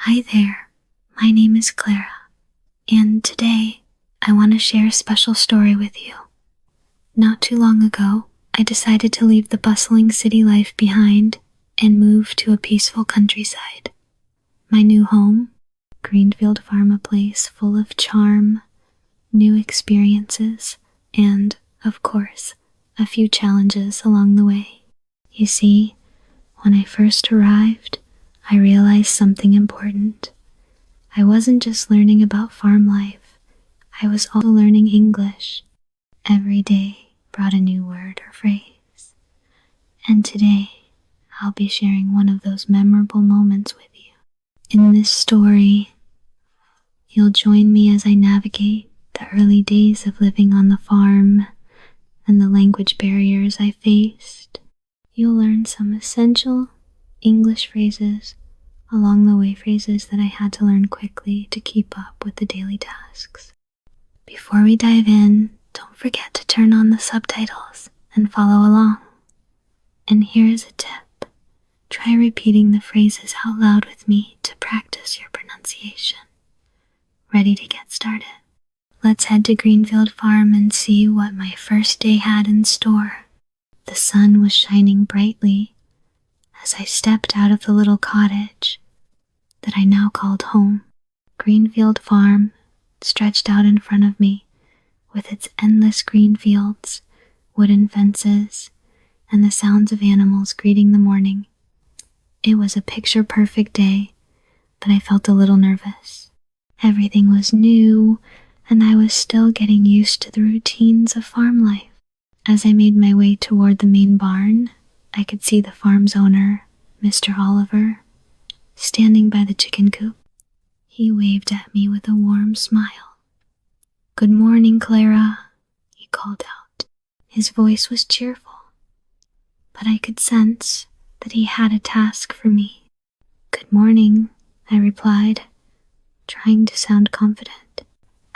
Hi there, my name is Clara, and today I want to share a special story with you. Not too long ago, I decided to leave the bustling city life behind and move to a peaceful countryside. My new home, Greenfield Farm, a place full of charm, new experiences, and, of course, a few challenges along the way. You see, when I first arrived, I realized something important. I wasn't just learning about farm life, I was also learning English. Every day brought a new word or phrase. And today, I'll be sharing one of those memorable moments with you. In this story, you'll join me as I navigate the early days of living on the farm and the language barriers I faced. You'll learn some essential English phrases along the way, phrases that I had to learn quickly to keep up with the daily tasks. Before we dive in, don't forget to turn on the subtitles and follow along. And here's a tip. Try repeating the phrases out loud with me to practice your pronunciation. Ready to get started? Let's head to Greenfield Farm and see what my first day had in store. The sun was shining brightly as I stepped out of the little cottage that I now called home. Greenfield Farm stretched out in front of me with its endless green fields, wooden fences, and the sounds of animals greeting the morning. It was a picture-perfect day, but I felt a little nervous. Everything was new, and I was still getting used to the routines of farm life. As I made my way toward the main barn, I could see the farm's owner, Mr. Oliver, standing by the chicken coop. He waved at me with a warm smile. "Good morning, Clara," he called out. His voice was cheerful, but I could sense that he had a task for me. "Good morning," I replied, trying to sound confident.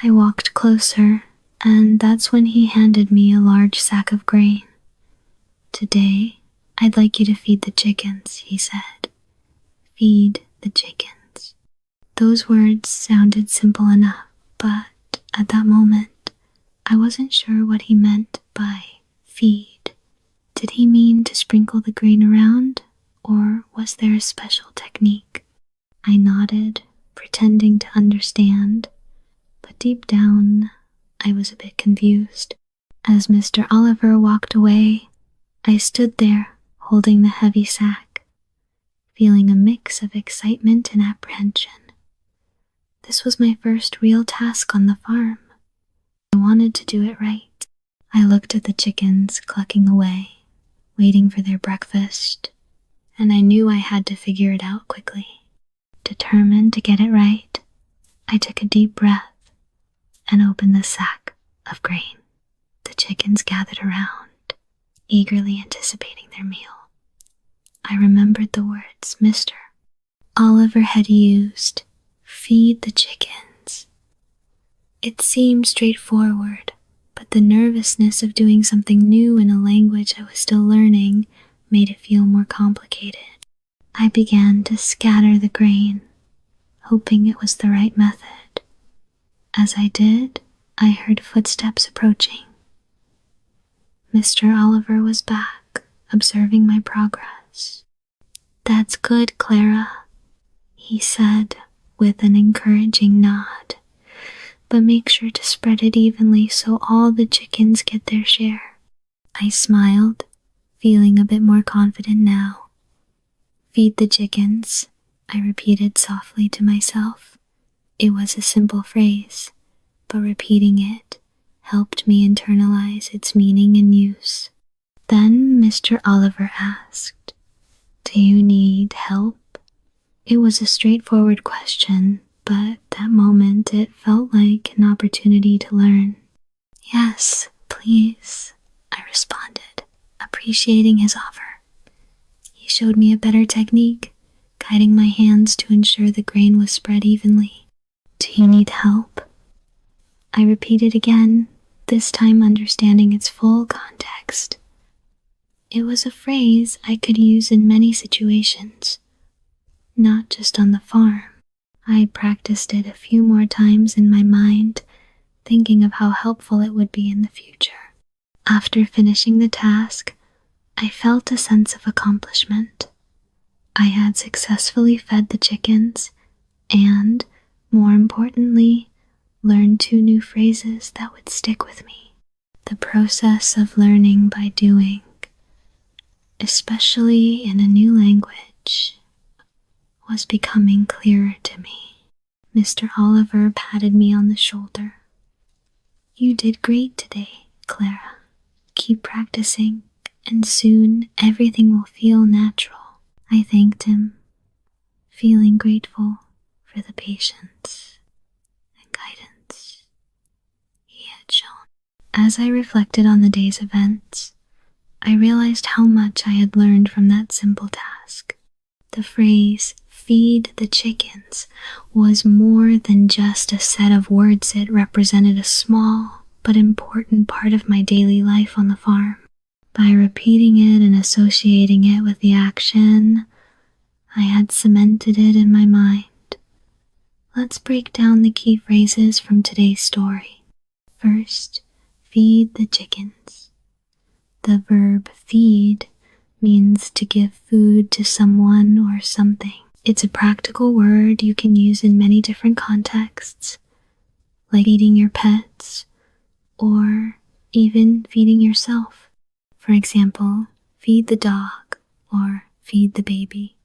I walked closer, and that's when he handed me a large sack of grain. "Today, I'd like you to feed the chickens," he said. Feed the chickens. Those words sounded simple enough, but at that moment, I wasn't sure what he meant by feed. Did he mean to sprinkle the grain around, or was there a special technique? I nodded, pretending to understand, but deep down, I was a bit confused. As Mr. Oliver walked away, I stood there, holding the heavy sack, feeling a mix of excitement and apprehension. This was my first real task on the farm. I wanted to do it right. I looked at the chickens clucking away, waiting for their breakfast, and I knew I had to figure it out quickly. Determined to get it right, I took a deep breath and opened the sack of grain. The chickens gathered around, eagerly anticipating their meal. I remembered the words Mr. Oliver had used, "feed the chickens." It seemed straightforward, but the nervousness of doing something new in a language I was still learning made it feel more complicated. I began to scatter the grain, hoping it was the right method. As I did, I heard footsteps approaching. Mr. Oliver was back, observing my progress. "That's good, Clara," he said with an encouraging nod. "But make sure to spread it evenly so all the chickens get their share." I smiled, feeling a bit more confident now. "Feed the chickens," I repeated softly to myself. It was a simple phrase, but repeating it helped me internalize its meaning and use. Then Mr. Oliver asked, "Do you need help?" It was a straightforward question, but that moment it felt like an opportunity to learn. "Yes, please," I responded, appreciating his offer. He showed me a better technique, guiding my hands to ensure the grain was spread evenly. "Do you need help?" I repeated again, this time understanding its full context. It was a phrase I could use in many situations, not just on the farm. I practiced it a few more times in my mind, thinking of how helpful it would be in the future. After finishing the task, I felt a sense of accomplishment. I had successfully fed the chickens and, more importantly, learned 2 new phrases that would stick with me. The process of learning by doing, especially in a new language, was becoming clearer to me. Mr. Oliver patted me on the shoulder. "You did great today, Clara. Keep practicing, and soon everything will feel natural." I thanked him, feeling grateful for the patience and guidance he had shown. As I reflected on the day's events, I realized how much I had learned from that simple task. The phrase, "feed the chickens," was more than just a set of words. It represented a small but important part of my daily life on the farm. By repeating it and associating it with the action, I had cemented it in my mind. Let's break down the key phrases from today's story. First, feed the chickens. The verb feed means to give food to someone or something. It's a practical word you can use in many different contexts, like feeding your pets or even feeding yourself. For example, feed the dog or feed the baby.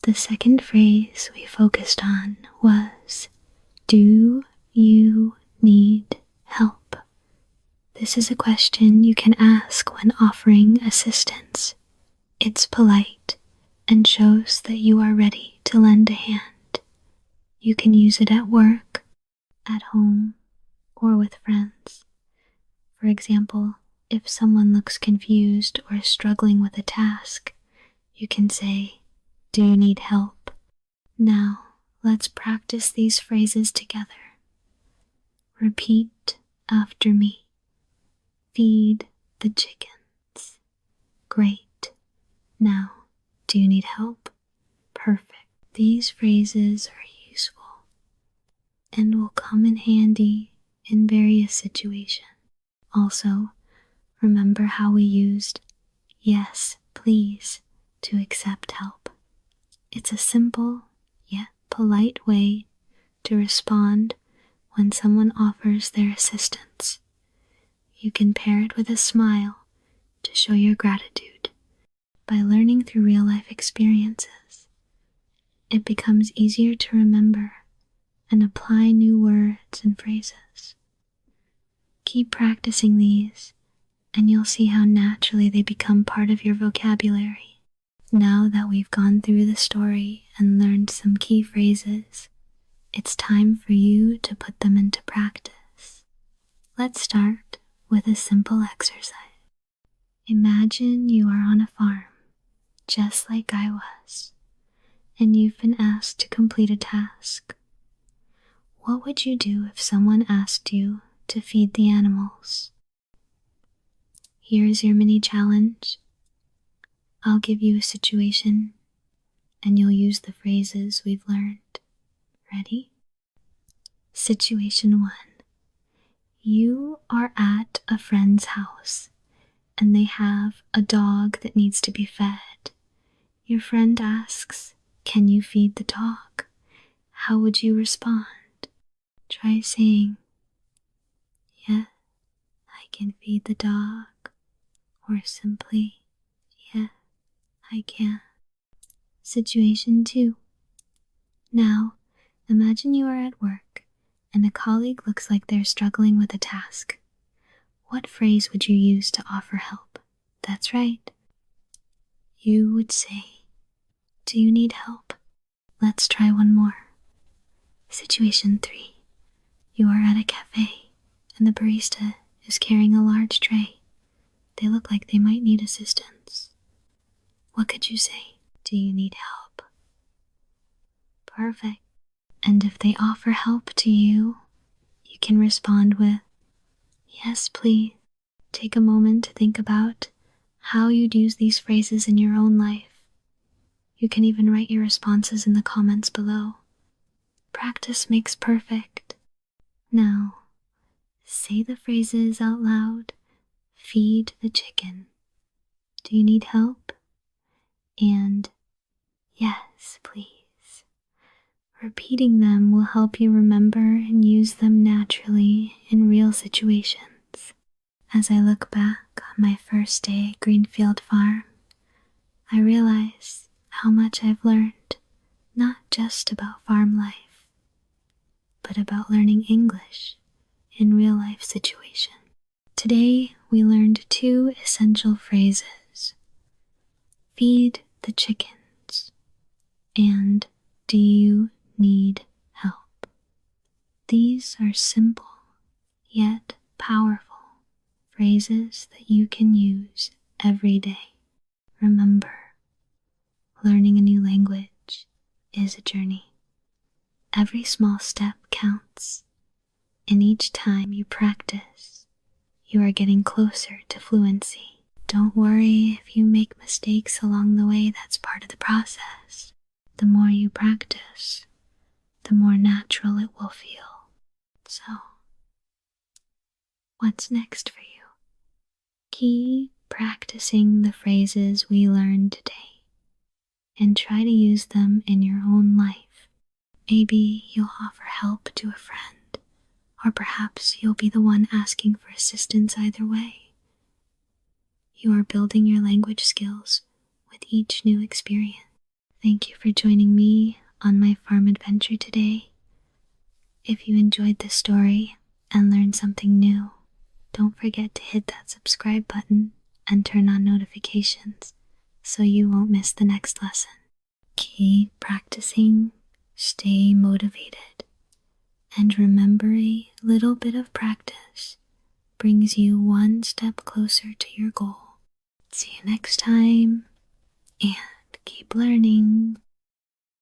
The second phrase we focused on was, "Do you need help?" This is a question you can ask when offering assistance. It's polite and shows that you are ready to lend a hand. You can use it at work, at home, or with friends. For example, if someone looks confused or is struggling with a task, you can say, "Do you need help?" Now, let's practice these phrases together. Repeat after me. Feed the chickens. Great. Now, do you need help? Perfect. These phrases are useful and will come in handy in various situations. Also, remember how we used "yes, please" to accept help. It's a simple yet polite way to respond when someone offers their assistance. You can pair it with a smile to show your gratitude. By learning through real-life experiences, it becomes easier to remember and apply new words and phrases. Keep practicing these, and you'll see how naturally they become part of your vocabulary. Now that we've gone through the story and learned some key phrases, it's time for you to put them into practice. Let's start with a simple exercise. Imagine you are on a farm, just like I was, and you've been asked to complete a task. What would you do if someone asked you to feed the animals? Here's your mini challenge. I'll give you a situation, and you'll use the phrases we've learned. Ready? Situation 1. You are at a friend's house, and they have a dog that needs to be fed. Your friend asks, "Can you feed the dog?" How would you respond? Try saying, "Yeah, I can feed the dog," or simply, "Yeah, I can." Situation 2. Now, imagine you are at work and a colleague looks like they're struggling with a task. What phrase would you use to offer help? That's right. You would say, "Do you need help?" Let's try one more. Situation 3. You are at a cafe and the barista is carrying a large tray. They look like they might need assistance. What could you say? Do you need help? Perfect. And if they offer help to you, you can respond with, "Yes, please." Take a moment to think about how you'd use these phrases in your own life. You can even write your responses in the comments below. practice makes perfect. Now, say the phrases out loud. Feed the chicken. Do you need help? And yes, please. Repeating them will help you remember and use them naturally in real situations. As I look back on my first day at Greenfield Farm, I realize how much I've learned, not just about farm life, but about learning English in real life situations. Today, we learned 2 essential phrases. Feed the chickens and do you need help? These are simple yet powerful phrases that you can use every day. Remember, learning a new language is a journey. Every small step counts, and each time you practice, you are getting closer to fluency. Don't worry if you make mistakes along the way, that's part of the process. The more you practice, the more natural it will feel. So, what's next for you? Keep practicing the phrases we learned today and try to use them in your own life. Maybe you'll offer help to a friend, or perhaps you'll be the one asking for assistance. Either way, you are building your language skills with each new experience. Thank you for joining me on my farm adventure today. If you enjoyed this story and learned something new, don't forget to hit that subscribe button and turn on notifications so you won't miss the next lesson. Keep practicing, stay motivated, and remember, a little bit of practice brings you one step closer to your goal. See you next time, and keep learning.